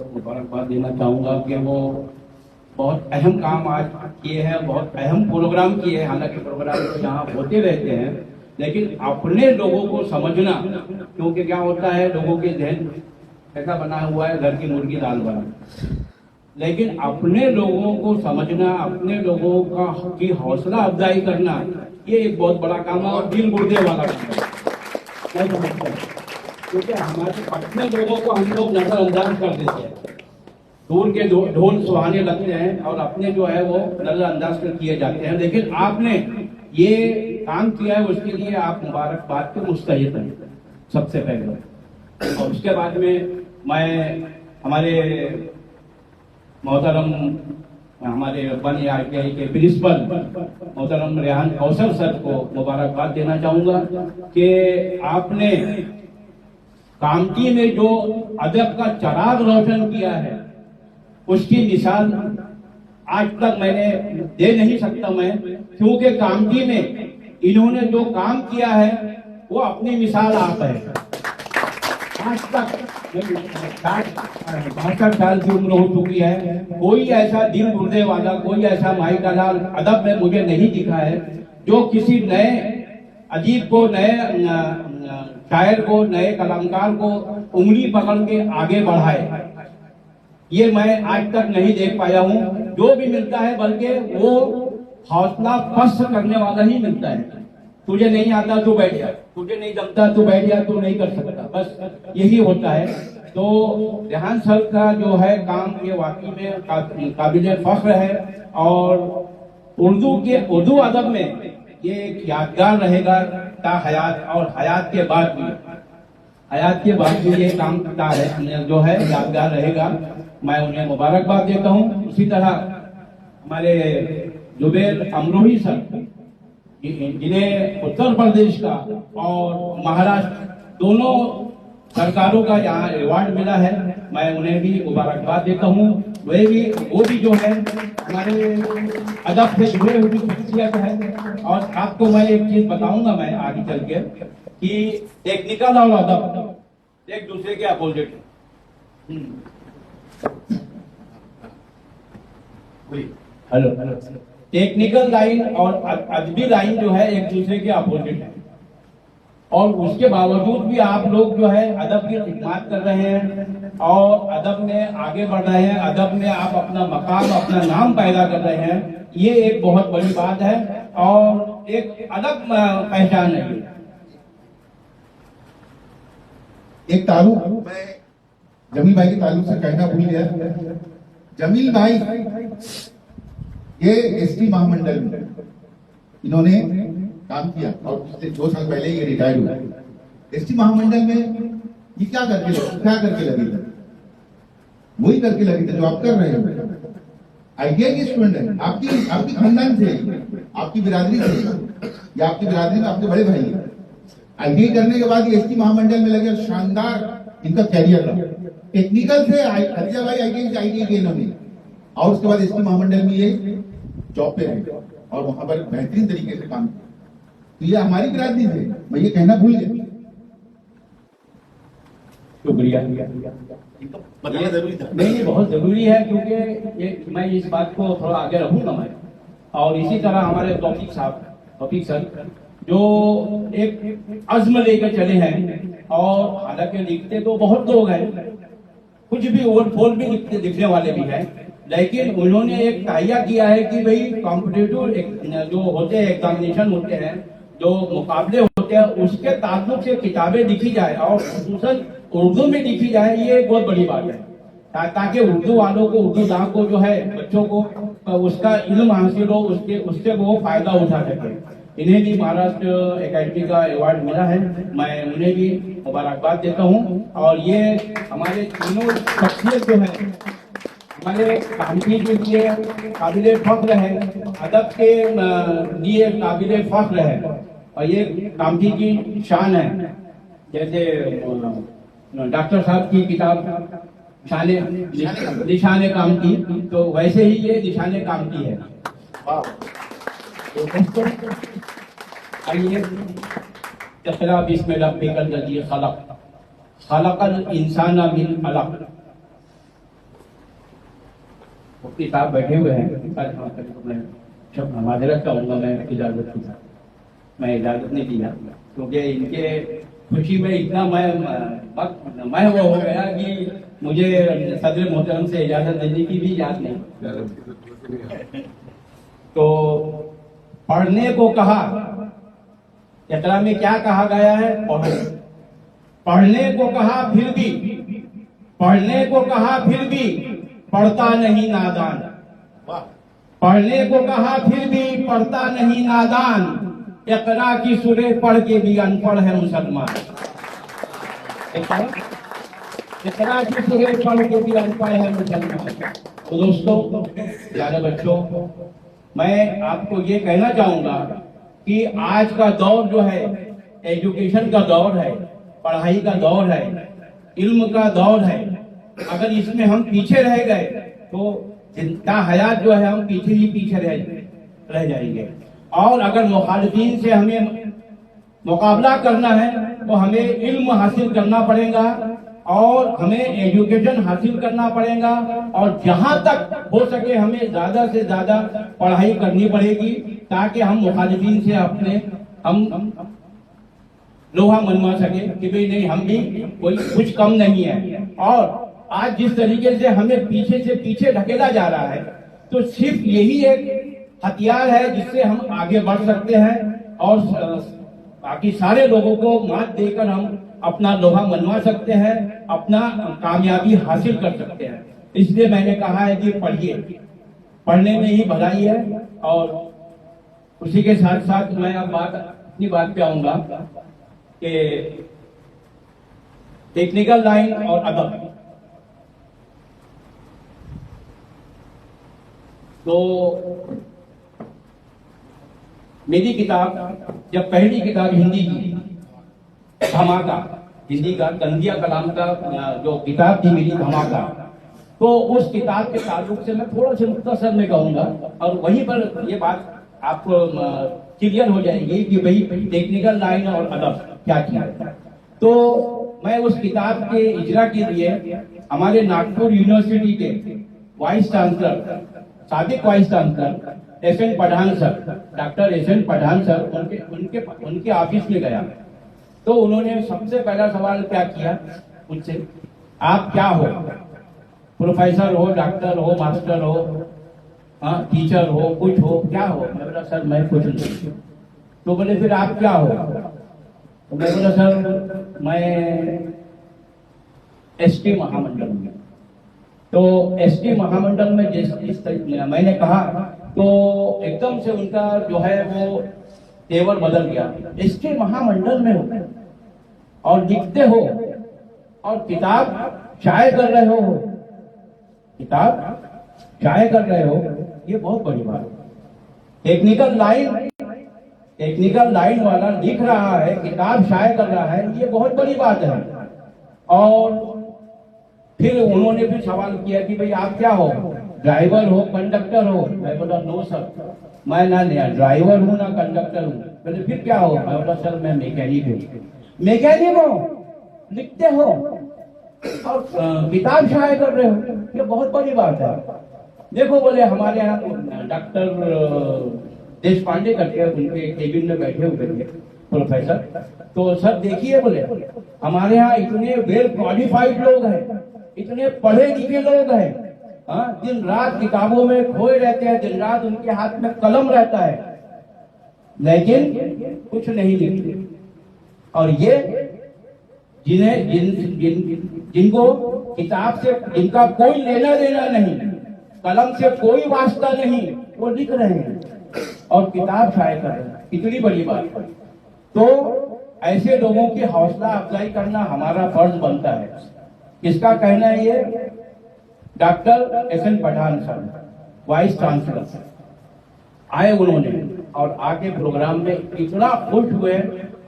मुबारकबाद देना चाहूँगा कि वो बहुत अहम काम आज किए हैं, बहुत अहम प्रोग्राम किए हैं। हालांकि प्रोग्राम तो यहाँ होते रहते हैं, लेकिन अपने लोगों को समझना, क्योंकि क्या होता है लोगों के जहन ऐसा बना हुआ है घर की मुर्गी दाल बना, लेकिन अपने लोगों को समझना, अपने लोगों की हौसला अफजाई करना, ये एक बहुत बड़ा काम है और दिल गुर्दे वाला काम है। क्योंकि हमारे अपने लोगों को हम लोग नजरअंदाज कर देते हैं, दूर के ढोल सुहाने लगते हैं और अपने जो है वो नजरअंदाज कर किए जाते हैं। लेकिन आपने ये काम किया है, उसके लिए आप मुबारकबाद के मुस्तहिक हैं सबसे पहले। और उसके बाद में मैं हमारे मोहतरम हमारे बन आरटीआई के प्रिंसिपल मोहतरम रेहान कौसर सर को मुबारकबाद देना चाहूंगा कि आपने कामठी में जो अदब का चिराग रोशन किया है, उसकी मिसाल आज तक मैंने दे नहीं सकता मैं, क्योंकि कामठी में इन्होंने जो काम किया है वो अपनी मिसाल आप है। आज तक 62 साल की उम्र हो चुकी है, कोई ऐसा दिल गुर्दे वाला, कोई ऐसा माई का लाल अदब में मुझे नहीं दिखा है जो किसी नए अदीब को, नए शायर को, नए कलामकार को उंगली पकड़ के आगे बढ़ाए। ये मैं आज तक नहीं देख पाया हूँ। जो भी मिलता है बल्कि वो हौसला पस्त करने वाला ही मिलता है। तुझे नहीं आता तो बैठ जा, तुझे नहीं जमता तो बैठ जा, तू नहीं कर सकता, बस यही होता है। तो रेहान सर का जो है काम ये वाकई में काबिल फख्र है और उर्दू अदब में ये एक यादगार रहेगा ता हयात, और हयात के बाद भी ये काम जो है यादगार रहेगा। मैं उन्हें मुबारकबाद देता हूँ। उसी तरह हमारे जुबैर अमरोही सर, जिन्हें उत्तर प्रदेश का और महाराष्ट्र दोनों सरकारों का यहाँ अवार्ड मिला है, मैं उन्हें भी मुबारकबाद देता हूँ। वो भी जो है हमारे अदब से जुड़े हुई शख्सियत है। और आपको मैं एक चीज बताऊंगा मैं आगे चल के कि टेक्निकल और अदब एक दूसरे के अपोजिट है। हेलो, टेक्निकल लाइन और अदबी लाइन जो है एक दूसरे के अपोजिट है, और उसके बावजूद भी आप लोग जो है अदब की खिदमत कर रहे हैं और अदब में आगे बढ़ रहे हैं, अदब में आप अपना मकाम, अपना नाम पैदा कर रहे हैं। ये एक बहुत बड़ी बात है और एक अलग पहचान है। एक ताल्लुक मैं जमील भाई के ताल्लुक से कहना भूल गया। जमील भाई ये एसटी महामंडल में इन्होंने काम किया और पिछले 2 साल पहले ये रिटायर हुए। एसटी महामंडल में ये क्या करके लगे थे? वही करके लगे थे जो आप कर रहे हो। आईटीआई के स्टूडेंट है, आपकी खानदान से, आपकी बिरादरी से, या आपकी बिरादरी में आपके बड़े भाई है। आईटीआई करने के बाद ये एसटी महामंडल में लगे, शानदार इनका कैरियर रहा। टेक्निकल से खदीजा भाई आईटीआई के इन्होंने, और उसके बाद एसटी महामंडल में ये जॉब पे रहे और वहां पर बेहतरीन तरीके से काम किया। तो ये हमारी बिरादरी से, मैं ये कहना भूल गया। शुक्रिया। नहीं, बहुत जरूरी है, क्योंकि मैं इस बात को थोड़ा आगे रखूंगा मैं। और इसी तरह हमारे तौफीक सर जो एक अज़्म लेकर चले हैं, और हालांकि लिखते तो बहुत लोग हैं, कुछ भी ओवरफॉल भी लिखने वाले भी हैं, लेकिन उन्होंने एक तहिया किया है कि भाई कॉम्पिटिटिव जो होते हैं, एग्जामिनेशन होते हैं, जो मुकाबले होते हैं, उसके ताल्लुक से किताबें लिखी जाए और खुसूसन उर्दू में लिखी जाए। ये एक बहुत बड़ी बात है, ताकि उर्दू वालों को, उर्दू दां को जो है बच्चों को उसका इल्म हासिल हो, उससे वो फायदा उठा सके। इन्हें भी महाराष्ट्र एकेडमी का अवार्ड मिला है, मैं उन्हें भी मुबारकबाद देता हूँ। और ये हमारे तीनों शख्सियत जो है हमारे कामठी के लिए काबिल फख्र है, अदब के लिए काबिल फख्र है, और ये कामठी की शान है। जैसे डॉक्टर साहब की किताब निशाने कामठी, तो वैसे ही ये निशाने कामठी है। आइए, बिस्मिल्लाह खलक खलक़ल इंसाना मिन अलक़। मुफ्ती साहब बैठे हुए हैं, मैं माजरत चाहूँगा, मैं इजाज़त की, मैं इजाज़त नहीं दिया क्योंकि इनके खुशी में इतना मैं वो हो गया कि मुझे सदर मोहतरम से इजाज़त देने की भी याद नहीं। तो पढ़ने को कहा, इक़रा में क्या कहा गया है? पढ़ो। पढ़ने को कहा फिर भी, पढ़ने को कहा फिर भी पढ़ता नहीं नादान। पढ़ने को कहा फिर भी पढ़ता नहीं नादान। इक़रा की सूरह पढ़ के भी अनपढ़ है मुसलमान। इक़रा की सूरह पढ़ के भी अनपढ़ है मुसलमान। तो दोस्तों, प्यारे बच्चों, मैं आपको ये कहना चाहूंगा कि आज का दौर जो है एजुकेशन का दौर है, पढ़ाई का दौर है, इल्म का दौर है। अगर इसमें हम पीछे रह गए तो जिंदा हयात जो है हम पीछे ही पीछे रह जाएंगे। और अगर मुखालिफीन से हमें मुकाबला करना है तो हमें इल्म हासिल करना पड़ेगा और हमें एजुकेशन हासिल करना पड़ेगा और जहां तक हो सके हमें ज्यादा से ज्यादा पढ़ाई करनी पड़ेगी ताकि हम मुखालिफीन से अपने हम लोहा मनवा सके कि भाई नहीं, हम भी कोई कुछ कम नहीं है। और आज जिस तरीके से हमें पीछे से पीछे ढकेला जा रहा है तो सिर्फ यही एक हथियार है जिससे हम आगे बढ़ सकते हैं और बाकी सारे लोगों को मात देकर हम अपना लोहा मनवा सकते हैं, अपना कामयाबी हासिल कर सकते हैं। इसलिए मैंने कहा है कि पढ़िए, पढ़ने में ही भलाई है। और उसी के साथ साथ मैं अब अपनी बात पे आऊंगा कि टेक्निकल लाइन और अदब। तो मेरी किताब, जब पहली किताब हिंदी की धमाका, हिंदी का तंजिया कलाम का जो किताब थी मेरी धमाका, तो उस किताब के ताल्लुक से मैं थोड़ा सा मुख्तसर में कहूंगा और वहीं पर ये बात आपको क्लियर हो जाएगी कि भाई टेक्निकल लाइन और अदब क्या किया है। तो मैं उस किताब के इजरा के लिए हमारे नागपुर यूनिवर्सिटी के वाइस चांसलर, साबिक vice chancellor S N. Pathan sir, doctor S N. Pathan sir, उनके ऑफिस में गया। तो उन्होंने सबसे पहला सवाल क्या किया मुझसे, आप क्या हो? प्रोफेसर हो, डॉक्टर हो, मास्टर हो, हाँ टीचर हो, कुछ हो, क्या हो? मैं बोला सर मैं कुछ नहीं। तो बोले फिर आप क्या हो? तो मैं बोला सर मैं एसटी महामंडल में। तो एसटी महामंडल में जिस मैंने कहा तो एकदम से उनका जो है वो तेवर बदल गया। एसटी महामंडल में हो और लिखते हो और किताब शाये कर रहे हो, किताब शाये कर रहे हो, ये बहुत बड़ी बात है। टेक्निकल लाइन वाला लिख रहा है, किताब शाये कर रहा है, ये बहुत बड़ी बात है। और फिर उन्होंने भी सवाल किया कि भाई आप क्या हो? ड्राइवर हो, कंडक्टर हो? मैं बोला नो सर, मैं ना ड्राइवर हूँ ना कंडक्टर हूँ। बोले फिर क्या हो? मैं बोला सर मैं मैकेनिक हूँ। मैकेनिक हो, लिखते हो और किताब शाये कर रहे हो, ये बहुत बड़ी बात है। देखो बोले हमारे यहाँ डॉक्टर देश पांडे करके उनके केबिन में बैठे हुए थे प्रोफेसर। तो सर देखिए बोले हमारे यहाँ इतने वेल क्वालिफाइड लोग हैं, इतने पढ़े लिखे लोग हैं, हाँ दिन रात किताबों में खोए रहते हैं, दिन रात उनके हाथ में कलम रहता है लेकिन कुछ नहीं लिखते। और ये जिनको किताब से जिनका कोई लेना देना नहीं, कलम से कोई वास्ता नहीं, वो लिख रहे हैं और किताब शाये कर रहे हैं, इतनी बड़ी बात है। तो ऐसे लोगों की हौसला अफजाई करना हमारा फर्ज बनता है। किसका कहना है ये? Doctor S N. Pathan sir, vice chancellor आए उन्होंने और आके प्रोग्राम में इतना खुश हुए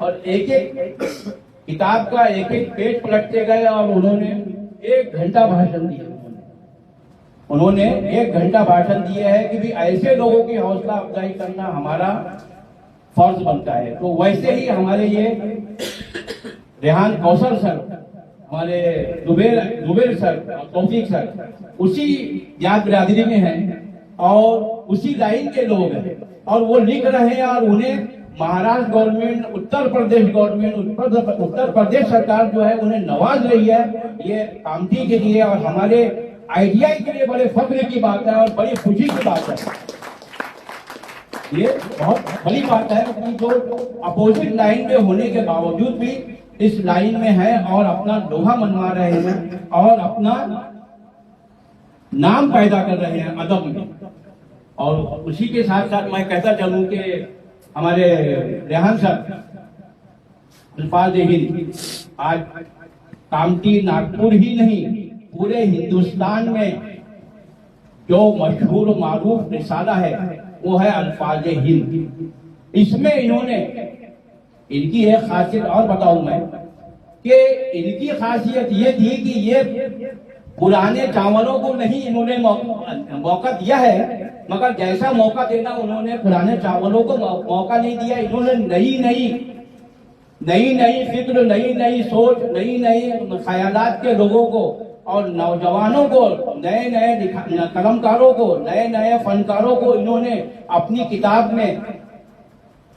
और एक एक किताब का एक एक पेज पलटते गए और उन्होंने 1 घंटा भाषण दिया। उन्होंने 1 घंटा भाषण दिए है कि भी ऐसे लोगों की हौसला अफजाई करना हमारा फर्ज बनता है। तो वैसे ही हमारे ये रेहान कौसर सर, हमारे जुबेर सर, तौफीक सर, उसी जात बिरादरी में हैं और उसी लाइन के लोग हैं, और वो लिख रहे हैं और उन्हें महाराष्ट्र गवर्नमेंट, उत्तर प्रदेश गवर्नमेंट, उत्तर प्रदेश सरकार जो है उन्हें नवाज रही है। ये कामठी के लिए और हमारे आईटीआई के लिए बड़े फख्र की बात है और बड़ी खुशी की बात है। ये बहुत बड़ी बात है कि जो अपोजिट लाइन में होने के बावजूद भी इस लाइन में है और अपना लोहा मनवा रहे हैं और अपना नाम पैदा कर रहे हैं अदब में। और उसी के साथ साथ मैं कहता चलूं कि हमारे रेहान सर अल्फाज हिंद आज कामठी, नागपुर ही नहीं पूरे हिंदुस्तान में जो मशहूर मारूफ रिसाला है वो है अल्फाज हिंद। इसमें इन्होंने, इनकी एक खासियत और बताऊं मैं कि इनकी खासियत ये थी कि ये पुराने चावलों को नहीं इन्होंने मौका दिया है, मगर जैसा मौका देना उन्होंने पुराने चावलों को मौका नहीं दिया। इन्होंने नई फिक्र, नई सोच, नई ख्यालात के लोगों को और नौजवानों को, नए कलमकारों को, नए फनकारों को इन्होंने अपनी किताब में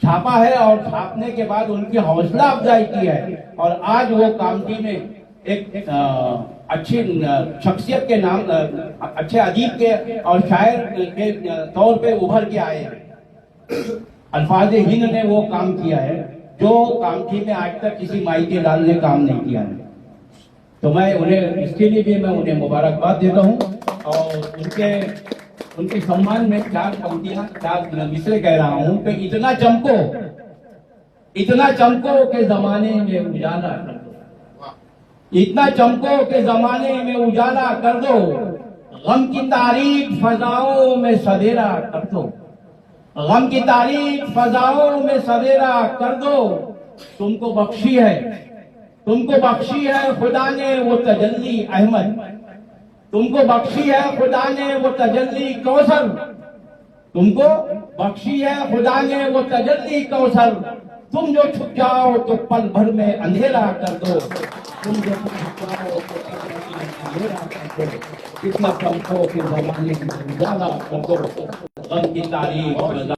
छापा है और छापने के बाद उनकी हौसला अफजाई की है और आज वो कामठी में एक अच्छी शख्सियत के नाम, अच्छे अदीब के और शायर के तौर पे उभर के आए हैं। अल्फाज हिंद ने वो काम किया है जो कामठी में आज तक किसी माई के लाल ने काम नहीं किया है। तो मैं उन्हें, इसके लिए भी मैं उन्हें मुबारकबाद देता हूँ और उनके सम्मान में 4 पंक्तियां, 4 मिसरे कह रहा हूं कि इतना चमको के जमाने में उजाला कर दो, इतना चमको के जमाने में उजाला कर दो, गम की तारीख फजाओं में सवेरा कर दो, गम की तारीख फजाओं में सवेरा कर दो। तुमको बख्शी है खुदा ने वो तजल्ली अहमद, तुमको बख्शी है खुदा ने वो तजल्ली कौसर, तुमको बख्शी है खुदा ने वो तजल्ली कौसर। तुम जो छुप जाओ तो पल भर में अंधेरा कर दो, तुम जो छुप जाओ तो पल भर में अंधेरा कर दो, इतना चमको के जमाने की उजाला कर दो, गम की तारीख